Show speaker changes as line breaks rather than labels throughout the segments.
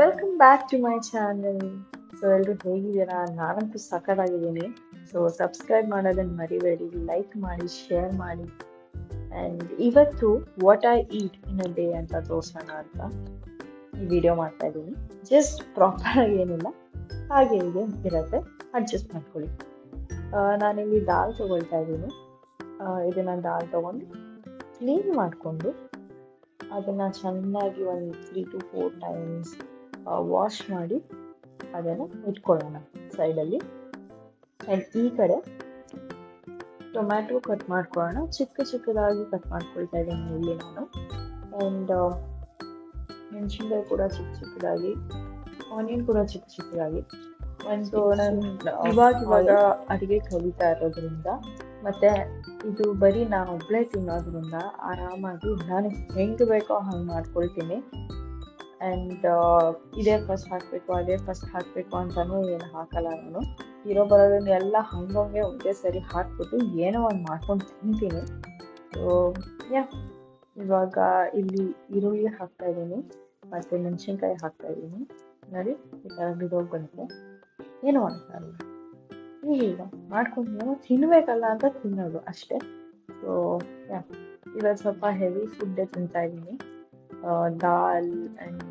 Welcome back to my channel. So ಎಲ್ಲರೂ ಹೇಗಿದ್ದೀರಾ? ನಾನಂತೂ ಸಖತ್ತಾಗಿದ್ದೀನಿ. ಸೊ ಸಬ್ಸ್ಕ್ರೈಬ್ ಮಾಡೋದನ್ನು ಮರಿಬೇಡಿ, ಲೈಕ್ ಮಾಡಿ, ಶೇರ್ ಮಾಡಿ. ಆ್ಯಂಡ್ ಇವತ್ತು what I eat in a day ಅಂತ ತೋರಿಸೋಣ ಅಂತ ಈ ವಿಡಿಯೋ ಮಾಡ್ತಾ ಇದ್ದೀನಿ. ಜಸ್ಟ್ ಪ್ರಾಪರ್ ಆಗಿ ಏನಿಲ್ಲ, ಹಾಗೆ ಹೀಗೆ ಇರುತ್ತೆ, ಅಡ್ಜಸ್ಟ್ ಮಾಡ್ಕೊಳ್ಳಿ. ನಾನಿಲ್ಲಿ ದಾಲ್ ತೊಗೊಳ್ತಾ ಇದ್ದೀನಿ. ಇದನ್ನು ದಾಲ್ ತೊಗೊಂಡು ಕ್ಲೀನ್ ಮಾಡಿಕೊಂಡು ಅದನ್ನು ಚೆನ್ನಾಗಿ ಒಂದು 3 to 4 ಟೈಮ್ಸ್ ವಾಶ್ ಮಾಡಿ ಅದನ್ನು ಇಟ್ಕೊಳ್ಳೋಣ ಸೈಡಲ್ಲಿ. ಆ್ಯಂಡ್ ಈ ಕಡೆ ಟೊಮ್ಯಾಟೊ ಕಟ್ ಮಾಡ್ಕೊಳ್ಳೋಣ. ಚಿಕ್ಕದಾಗಿ ಕಟ್ ಮಾಡ್ಕೊಳ್ತಾ ಇದ್ದೀನಿ ಇಲ್ಲಿ ನಾನು. ಆ್ಯಂಡ್ ಮೆಣಸಿನ್ಕಾಯಿ ಕೂಡ ಚಿಕ್ಕದಾಗಿ, ಆನಿಯನ್ ಕೂಡ ಚಿಕ್ಕದಾಗಿ. ಒಂದು ನಾನು ಇವಾಗ ಅಡುಗೆ ಕಲಿತಾ ಇರೋದ್ರಿಂದ ಮತ್ತು ಇದು ಬರೀ ನಾನು ಒಬ್ಬಳೇ ತಿನ್ನೋದ್ರಿಂದ ಆರಾಮಾಗಿ ನಾನು ಹೆಂಗೆ ಬೇಕೋ ಹಂಗೆ ಮಾಡ್ಕೊಳ್ತೀನಿ. ಆ್ಯಂಡ್ ಇದೇ ಫಸ್ಟ್ ಹಾಕಬೇಕು, ಅದೇ ಫಸ್ಟ್ ಹಾಕಬೇಕು ಅಂತಲೂ ಏನು ಹಾಕಲ್ಲ ನಾನು. ಬರೋದನ್ನ ಎಲ್ಲ ಹಂಗೆ ಒಂದೇ ಸರಿ ಹಾಕ್ಬಿಟ್ಟು ಏನೋ ಒಂದು ಮಾಡ್ಕೊಂಡು ತಿಂತೀನಿ. ಸೊ ಇವಾಗ ಇಲ್ಲಿ ಈರುಳ್ಳಿ ಹಾಕ್ತಾ ಇದ್ದೀನಿ ಮತ್ತು ಮೆಣಸಿನ್ಕಾಯಿ ಹಾಕ್ತಾ ಇದ್ದೀನಿ. ನೋಡಿ, ಈ ಥರ ಬಿಡೋಗಿ ಬಂದರೆ ಏನೋ ಅಂತಾರಲ್ಲ, ಈಗ ಮಾಡ್ಕೊಂಡು ಏನೋ ತಿನ್ನಬೇಕಲ್ಲ ಅಂತ ತಿನ್ನೋದು ಅಷ್ಟೇ. ಸೊ ಇವತ್ತು ಸ್ವಲ್ಪ ಹೆವಿ ಫುಡ್ಡೇ ತಿಂತಾ ಇದ್ದೀನಿ. ದಾಲ್ ಆ್ಯಂಡ್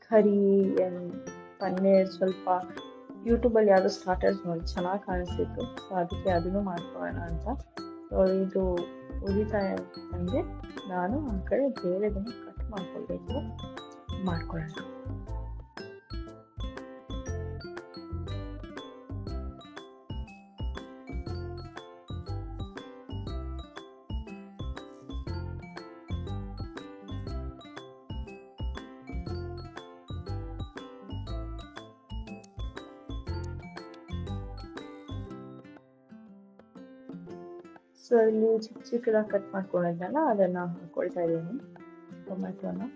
ಕರಿ ಆ್ಯಂಡ್ ಪನ್ನೀರ್. ಸ್ವಲ್ಪ ಯೂಟ್ಯೂಬಲ್ಲಿ ಯಾವುದೋ ಸ್ಟಾರ್ಟರ್ಸ್ ನೋಡಿ ಚೆನ್ನಾಗಿ ಕಾಣಿಸ್ತಿತ್ತು, ಸೊ ಅದಕ್ಕೆ ಅದನ್ನು ಮಾಡ್ಕೊಳ್ಳೋಣ ಅಂತ. ಸೊ ಇದು ಉರಿತಾ ಅಂತಂದರೆ ನಾನು ಆ ಕಡೆ ಬೇರೆದನ್ನು ಕಟ್ ಮಾಡ್ಕೊಳ್ಳೋಣ. ಸೊ ಇಲ್ಲಿ ಚಿಕ್ಕದಾಗಿ ಕಟ್ ಮಾಡ್ಕೊಂಡಿದ್ದಲ್ಲ ಅದನ್ನು ಹಾಕ್ಕೊಳ್ತಾ ಇದ್ದೀನಿ, ಟೊಮ್ಯಾಟೋನ.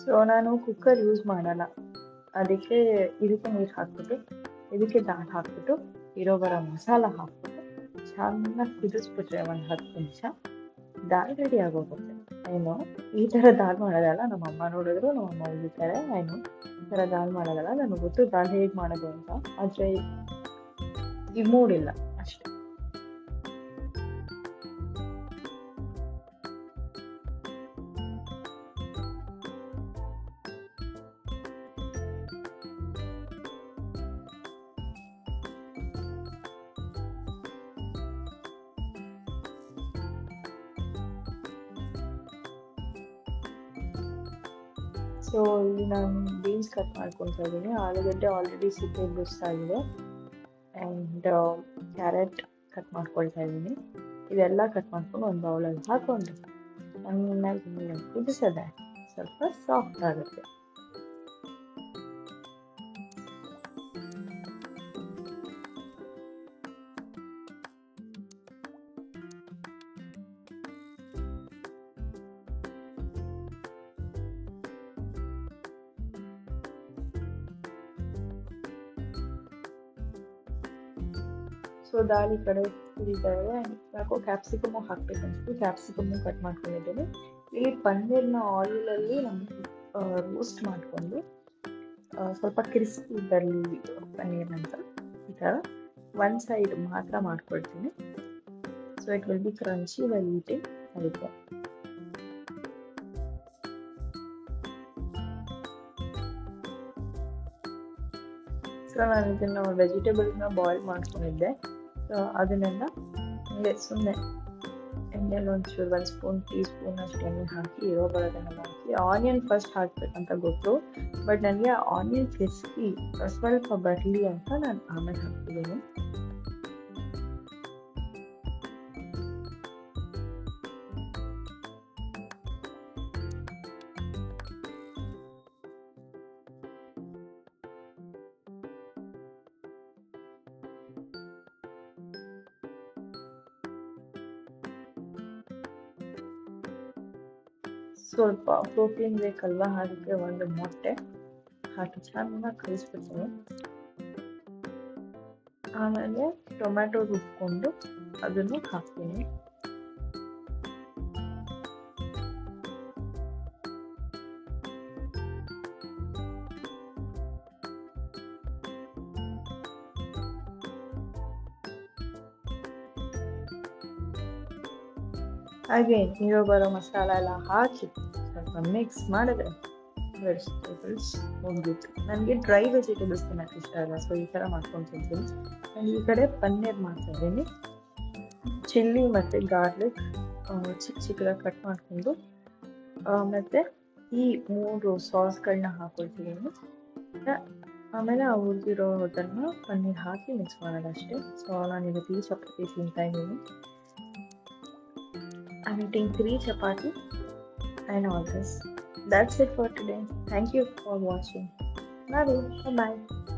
ಸೊ ನಾನು ಕುಕ್ಕರ್ ಯೂಸ್ ಮಾಡಲ್ಲ, ಅದಕ್ಕೆ ಇದಕ್ಕೆ ನೀರು ಹಾಕ್ಬಿಟ್ಟು ಇದಕ್ಕೆ ದಾಲ್ ಹಾಕ್ಬಿಟ್ಟು ಬರೋ ಮಸಾಲ ಹಾಕ್ಬಿಟ್ಟು ಚೆನ್ನಾಗಿ ಕುದಿಸ್ಬಿಟ್ರೆ ಒಂದು 10 ನಿಮಿಷ ದಾಲ್ ರೆಡಿ ಆಗೋಗುತ್ತೆ. ಏನು ಈ ಥರ ದಾಲ್ ಮಾಡೋದಲ್ಲ, ನಮ್ಮಮ್ಮ ನೋಡಿದ್ರು ನಮ್ಮಮ್ಮ ಉಳಿತಾರೆ. ಏನು ಈ ಥರ ದಾಲ್ ಮಾಡೋದಲ್ಲ, ನನಗೆ ಗೊತ್ತು ದಾಲ್ ಹೇಗೆ ಮಾಡೋದು ಅಂತ, ಆದರೆ ಈ ಮೂಡಿಲ್ಲ ಅಷ್ಟೇ. ಸೊ ಇಲ್ಲಿ ನಾನು ಬೀನ್ಸ್ ಕಟ್ ಮಾಡ್ಕೊತಾ ಇದ್ದೀನಿ. ಆಲೂಗಡ್ಡೆ ಆಲ್ರೆಡಿ ಸಿಪ್ಪೆ ಬಿಡಿಸ್ತಾಗಿದೆ. ಆ್ಯಂಡ್ ಕ್ಯಾರೆಟ್ ಕಟ್ ಮಾಡ್ಕೊಳ್ತಾ ಇದ್ದೀನಿ. ಇದೆಲ್ಲ ಕಟ್ ಮಾಡ್ಕೊಂಡು ಒಂದು ಬೌಲಲ್ಲಿ ಹಾಕ್ಕೊಂಡು ಚೆನ್ನಾಗಿ ಕುದಿಸೋದೆ, ಸ್ವಲ್ಪ ಸಾಫ್ಟ್ ಆಗುತ್ತೆ. ಸೊ ಸೊ ದಾಲ್ ಈ ಕಡೆ ಕುದೀತಾ ಇದೆ ಆ್ಯಂಡ್ ಯಾಕೋ ಕ್ಯಾಪ್ಸಿಕಮು ಹಾಕ್ಬೇಕನ್ನಿಸ್ತು, ಕ್ಯಾಪ್ಸಿಕಮು ಕಟ್ ಮಾಡ್ಕೊಂಡಿದ್ದೀನಿ. ಇಲ್ಲಿ ಪನ್ನೀರ್ನ ಆಯಿಲಲ್ಲಿ ರೋಸ್ಟ್ ಮಾಡಿಕೊಂಡು ಸ್ವಲ್ಪ ಕ್ರಿಸ್ಪಿ ಬರಲಿ ಪನ್ನೀರ್ ಅಂತ ಈ ಥರ ಒನ್ ಸೈಡ್ ಮಾತ್ರ ಮಾಡ್ಕೊಳ್ತೀನಿ. So it will be crunchy while eating ಅದಕ್ಕೆ. ಸೊ ನಾನು ಇದನ್ನು ವೆಜಿಟೇಬಲ್ಸ್ನ ಬಾಯ್ಲ್ ಮಾಡ್ಕೊಂಡಿದ್ದೆ. ಸೊ ಅದನ್ನೆಲ್ಲ ಹಂಗೆ ಸುಮ್ಮನೆ ಎಣ್ಣೆಲಿ ಒಂಚೂರು 1 ಸ್ಪೂನ್ ಟೀ ಸ್ಪೂನ್ ಅಷ್ಟು ಎಣ್ಣೆ ಹಾಕಿ ಇರೋ ಬರೋದನ್ನೆಲ್ಲ ಹಾಕಿ ಆನಿಯನ್ ಫಸ್ಟ್ ಹಾಕ್ಬೇಕಂತ ಗೊತ್ತು, ಬಟ್ ನನಗೆ ಆನಿಯನ್ ಕ್ರಿಸ್ಪಿ ಸ್ವಲ್ಪ ಬರಲಿ ಅಂತ ನಾನು ಆಮೇಲೆ ಹಾಕ್ತಿದ್ದೀನಿ. ಸ್ವಲ್ಪ ಪ್ರೋಟೀನ್ ಬೇಕಲ್ವಾ, ಅದಕ್ಕೆ ಒಂದು ಮೊಟ್ಟೆ ಹಾಕಿ ಚೆನ್ನಾಗಿ ಕಲಿಸ್ಬಿಡ್ತೀನಿ. ಆಮೇಲೆ ಟೊಮ್ಯಾಟೊ ರುಬ್ಕೊಂಡು ಅದನ್ನು ಹಾಕ್ತೀನಿ. ಹಾಗೆ ಇರೋ ಬರೋ ಮಸಾಲ ಎಲ್ಲ ಹಾಕಿ ಸ್ವಲ್ಪ ಮಿಕ್ಸ್ ಮಾಡಿದ್ರೆ ವೆಜಿಟೇಬಲ್ಸ್ ಹೋಗ್ಬಿಟ್ಟು. ನನಗೆ ಡ್ರೈ ವೆಜಿಟೇಬಲ್ಸ್ ತಿನ್ನೋಕ್ಕೆ ಇಷ್ಟ ಇಲ್ಲ, ಸೊ ಈ ಥರ ಮಾಡ್ಕೊಂಡು ತಿಂತೀನಿ. ನಾನು ಈ ಕಡೆ ಪನ್ನೀರ್ ಮಾಡ್ತಾ ಇದ್ದೀನಿ. ಚಿಲ್ಲಿ ಮತ್ತು ಗಾರ್ಲಿಕ್ ಚಿಕ್ಕ ಚಿಕ್ಕದಾಗಿ ಕಟ್ ಮಾಡಿಕೊಂಡು ಮತ್ತು ಈ 3 ಸಾಸ್ಗಳನ್ನ ಹಾಕೊಳ್ತಿದ್ದೀನಿ. ಆಮೇಲೆ ಆ ಉಳಿದಿರೋದನ್ನು ಪನ್ನೀರ್ ಹಾಕಿ ಮಿಕ್ಸ್ ಮಾಡೋದಷ್ಟೇ. ಸೊ ನಾನು ಇವತ್ತು ಈ ಚಪಾತಿ ತಿಂತಾ ಇದ್ದೀನಿ. I'm eating 3 chapati and all this. That's it for today. Thank you for watching. Love you. Bye-bye.